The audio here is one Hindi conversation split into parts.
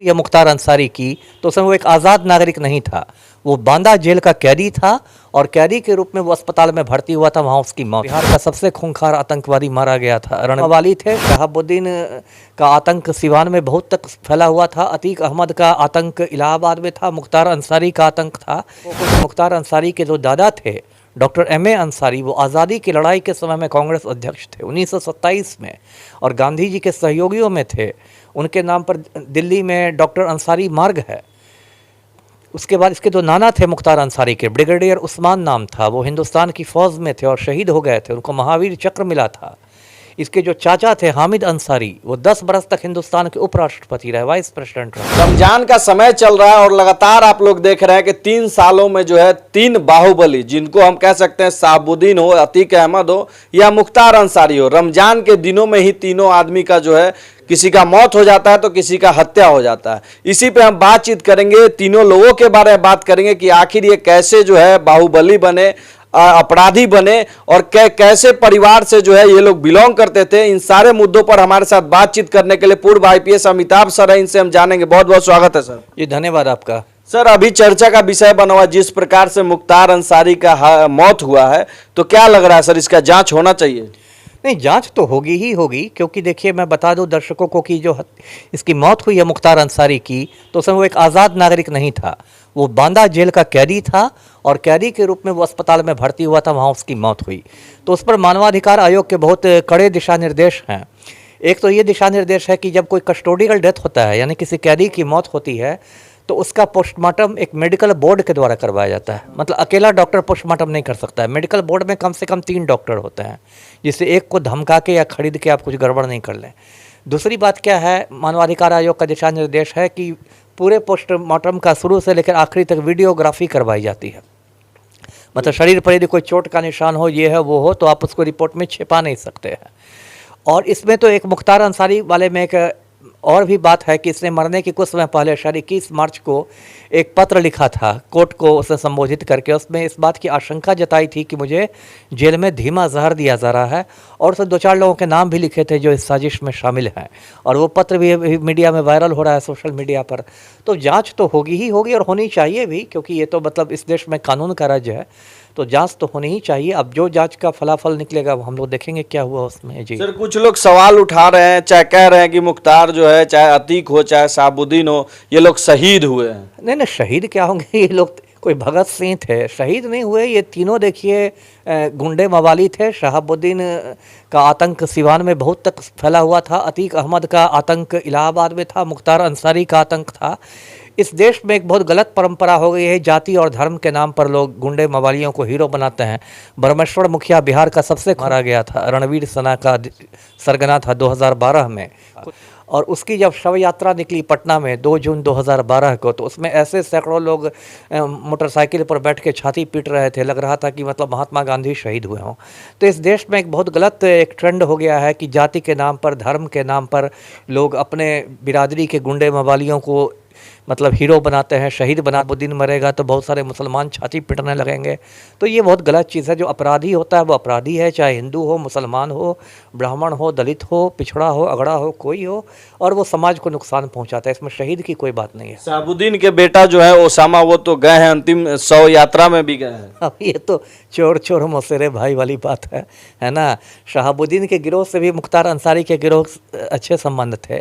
या मुख्तार अंसारी की, तो उसमें वो एक आज़ाद नागरिक नहीं था, वो बांदा जेल का कैदी था और कैदी के रूप में वो अस्पताल में भर्ती हुआ था, वहाँ उसकी मौत। बिहार का सबसे खूंखार आतंकवादी मारा गया था, रणवाली थे। शहाबुद्दीन का आतंक सिवान में बहुत तक फैला हुआ था, अतीक अहमद का आतंक इलाहाबाद में था, मुख्तार अंसारी का आतंक था। मुख्तार अंसारी के जो दादा थे डॉक्टर M.A. अंसारी, वो आज़ादी की लड़ाई के समय में कांग्रेस अध्यक्ष थे 1927 में और गांधी जी के सहयोगियों में थे। उनके नाम पर दिल्ली में डॉक्टर अंसारी मार्ग है। उसके बाद इसके जो नाना थे मुख्तार अंसारी के, ब्रिगेडियर उस्मान नाम था, वो हिंदुस्तान की फ़ौज में थे और शहीद हो गए थे, उनको महावीर चक्र मिला था। इसके जो चाचा थे हामिद अंसारी, वो 10 बरस तक हिंदुस्तान के उपराष्ट्रपति रहे, वाइस प्रेसिडेंट रहे। रमजान का समय चल रहा है और लगातार आप लोग देख रहे हैं कि 3 सालों में जो है 3 बाहुबली, जिनको हम कह सकते हैं शहाबुद्दीन हो, अतीक अहमद हो या मुख्तार अंसारी हो, रमजान के दिनों में ही तीनों आदमी का जो है किसी का मौत हो जाता है तो किसी का हत्या हो जाता है। इसी पे हम बातचीत करेंगे, तीनों लोगों के बारे में बात करेंगे कि आखिर ये कैसे जो है बाहुबली बने, अपराधी बने और कैसे परिवार से जो है ये लोग बिलोंग करते थे। इन सारे मुद्दों पर हमारे साथ बातचीत करने के लिए पूर्व IPS अमिताभ सर है, इनसे हम जानेंगे। बहुत बहुत स्वागत है सर। जी धन्यवाद आपका। सर, अभी चर्चा का विषय बना हुआ जिस प्रकार से मुख्तार अंसारी का मौत हुआ है, तो क्या लग रहा है सर, इसका जांच होना चाहिए? नहीं, जांच तो होगी ही होगी, क्योंकि देखिए मैं बता दूं दर्शकों को कि जो इसकी मौत हुई है मुख्तार अंसारी की, तो उसमें वो एक आज़ाद नागरिक नहीं था, वो बांदा जेल का कैदी था और कैदी के रूप में वो अस्पताल में भर्ती हुआ था, वहाँ उसकी मौत हुई। तो उस पर मानवाधिकार आयोग के बहुत कड़े दिशा निर्देश हैं। एक तो ये दिशा निर्देश है कि जब कोई कस्टोडियल डेथ होता है, यानी किसी कैदी की मौत होती है, तो उसका पोस्टमार्टम एक मेडिकल बोर्ड के द्वारा करवाया जाता है। मतलब अकेला डॉक्टर पोस्टमार्टम नहीं कर सकता है, मेडिकल बोर्ड में कम से कम 3 डॉक्टर होते हैं, जिससे एक को धमका के या खरीद के आप कुछ गड़बड़ नहीं कर लें। दूसरी बात क्या है, मानवाधिकार आयोग का दिशा निर्देश है कि पूरे पोस्टमार्टम का शुरू से लेकर आखिरी तक वीडियोग्राफी करवाई जाती है। मतलब शरीर पर यदि कोई चोट का निशान हो, ये है वो हो, तो आप उसको रिपोर्ट में छिपा नहीं सकते हैं। और इसमें तो एक मुख्तार अंसारी वाले में एक और भी बात है कि इसने मरने के कुछ समय पहले शायद 21 मार्च को एक पत्र लिखा था कोर्ट को, उसे संबोधित करके उसमें इस बात की आशंका जताई थी कि मुझे जेल में धीमा जहर दिया जा रहा है, और उसने 2-4 लोगों के नाम भी लिखे थे जो इस साजिश में शामिल हैं, और वो पत्र भी मीडिया में वायरल हो रहा है, सोशल मीडिया पर। तो जाँच तो होगी ही होगी और होनी चाहिए भी, क्योंकि ये तो मतलब इस देश में कानून का राज्य है, तो जांच तो होनी ही चाहिए। अब जो जांच का फलाफल निकलेगा हम लोग देखेंगे क्या हुआ उसमें। जी सर, कुछ लोग सवाल उठा रहे हैं, चाहे कह रहे हैं कि मुख्तार जो है, चाहे अतीक हो चाहे शहाबुद्दीन हो, ये लोग शहीद हुए हैं। नहीं नहीं, शहीद क्या होंगे, ये लोग कोई भगत सिंह थे, शहीद नहीं हुए। ये तीनों देखिए गुंडे मवाली थे। शहाबुद्दीन का आतंक सिवान में बहुत तक फैला हुआ था, अतीक अहमद का आतंक इलाहाबाद में था, मुख्तार अंसारी का आतंक था। इस देश में एक बहुत गलत परंपरा हो गई है, जाति और धर्म के नाम पर लोग गुंडे मवालियों को हीरो बनाते हैं। ब्रह्मेश्वर मुखिया बिहार का सबसे मारा गया था, रणवीर सना का सरगना था 2012 में, और उसकी जब शव यात्रा निकली पटना में 2 जून 2012 को, तो उसमें ऐसे सैकड़ों लोग मोटरसाइकिल पर बैठ के छाती पीट रहे थे, लग रहा था कि मतलब महात्मा गांधी शहीद हुए हों। तो इस देश में एक बहुत गलत एक ट्रेंड हो गया है कि जाति के नाम पर, धर्म के नाम पर लोग अपने बिरादरी के गुंडे मवालियों को मतलब हीरो बनाते हैं, शहीद बना। वो दिन मरेगा तो बहुत सारे मुसलमान छाती पीटने लगेंगे। तो ये बहुत गलत चीज़ है। जो अपराधी होता है वो अपराधी है, चाहे हिंदू हो, मुसलमान हो, ब्राह्मण हो, दलित हो, पिछड़ा हो, अगड़ा हो, कोई हो, और वो समाज को नुकसान पहुंचाता है। इसमें शहीद की कोई बात नहीं है। शहाबुद्दीन के बेटा जो है ओसामा, वो तो गए हैं, अंतिम शव यात्रा में भी गए हैं। अब ये तो चोर चोर मौसेरे भाई वाली बात है ना। शहाबुद्दीन के गिरोह से भी मुख्तार अंसारी के गिरोह अच्छे संबंध थे,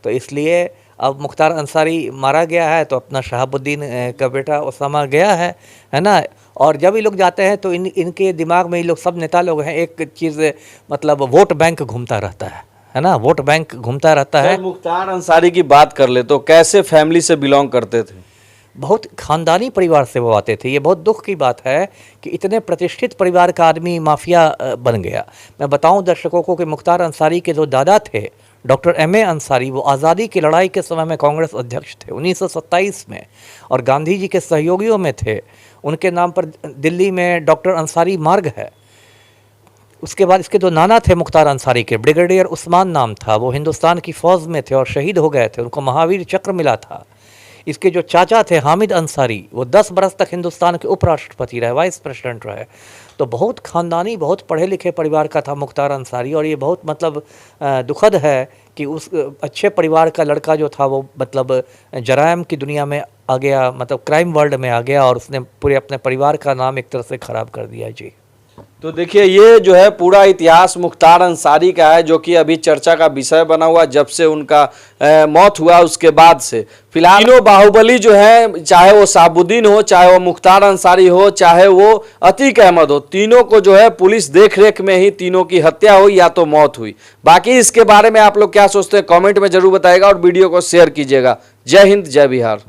तो इसलिए अब मुख्तार अंसारी मारा गया है तो अपना शहाबुद्दीन का बेटा ओसामा गया है ना। और जब ये लोग जाते हैं तो इनके दिमाग में ये लोग सब नेता लोग हैं, एक चीज़ मतलब वोट बैंक घूमता रहता है ना, वोट बैंक घूमता रहता है। मुख्तार अंसारी की बात कर ले तो कैसे फैमिली से बिलोंग करते थे? बहुत खानदानी परिवार से वो आते थे। ये बहुत दुख की बात है कि इतने प्रतिष्ठित परिवार का आदमी माफिया बन गया। मैं बताऊं दर्शकों को कि मुख्तार अंसारी के जो दादा थे डॉक्टर M.A. अंसारी, वो आज़ादी की लड़ाई के समय में कांग्रेस अध्यक्ष थे 1927 में और गांधी जी के सहयोगियों में थे। उनके नाम पर दिल्ली में डॉक्टर अंसारी मार्ग है। उसके बाद इसके जो नाना थे मुख्तार अंसारी के, ब्रिगेडियर उस्मान नाम था, वो हिंदुस्तान की फ़ौज में थे और शहीद हो गए थे, उनको महावीर चक्र मिला था। इसके जो चाचा थे हामिद अंसारी, वो 10 बरस तक हिंदुस्तान के उपराष्ट्रपति रहे, वाइस प्रेसिडेंट रहे। तो बहुत खानदानी, बहुत पढ़े लिखे परिवार का था मुख्तार अंसारी, और ये बहुत मतलब दुखद है कि उस अच्छे परिवार का लड़का जो था वो मतलब जराइम की दुनिया में आ गया, मतलब क्राइम वर्ल्ड में आ गया और उसने पूरे अपने परिवार का नाम एक तरह से ख़राब कर दिया। जी तो देखिए ये जो है पूरा इतिहास मुख्तार अंसारी का है, जो कि अभी चर्चा का विषय बना हुआ जब से उनका मौत हुआ उसके बाद से। फिलहाल तीनों बाहुबली जो है, चाहे वो साबुद्दीन हो, चाहे वो मुख्तार अंसारी हो, चाहे वो अतीक अहमद हो, तीनों को जो है पुलिस देख रेख में ही तीनों की हत्या हुई या तो मौत हुई। बाकी इसके बारे में आप लोग क्या सोचते हैं कमेंट में जरूर बताइएगा और वीडियो को शेयर कीजिएगा। जय हिंद, जय बिहार।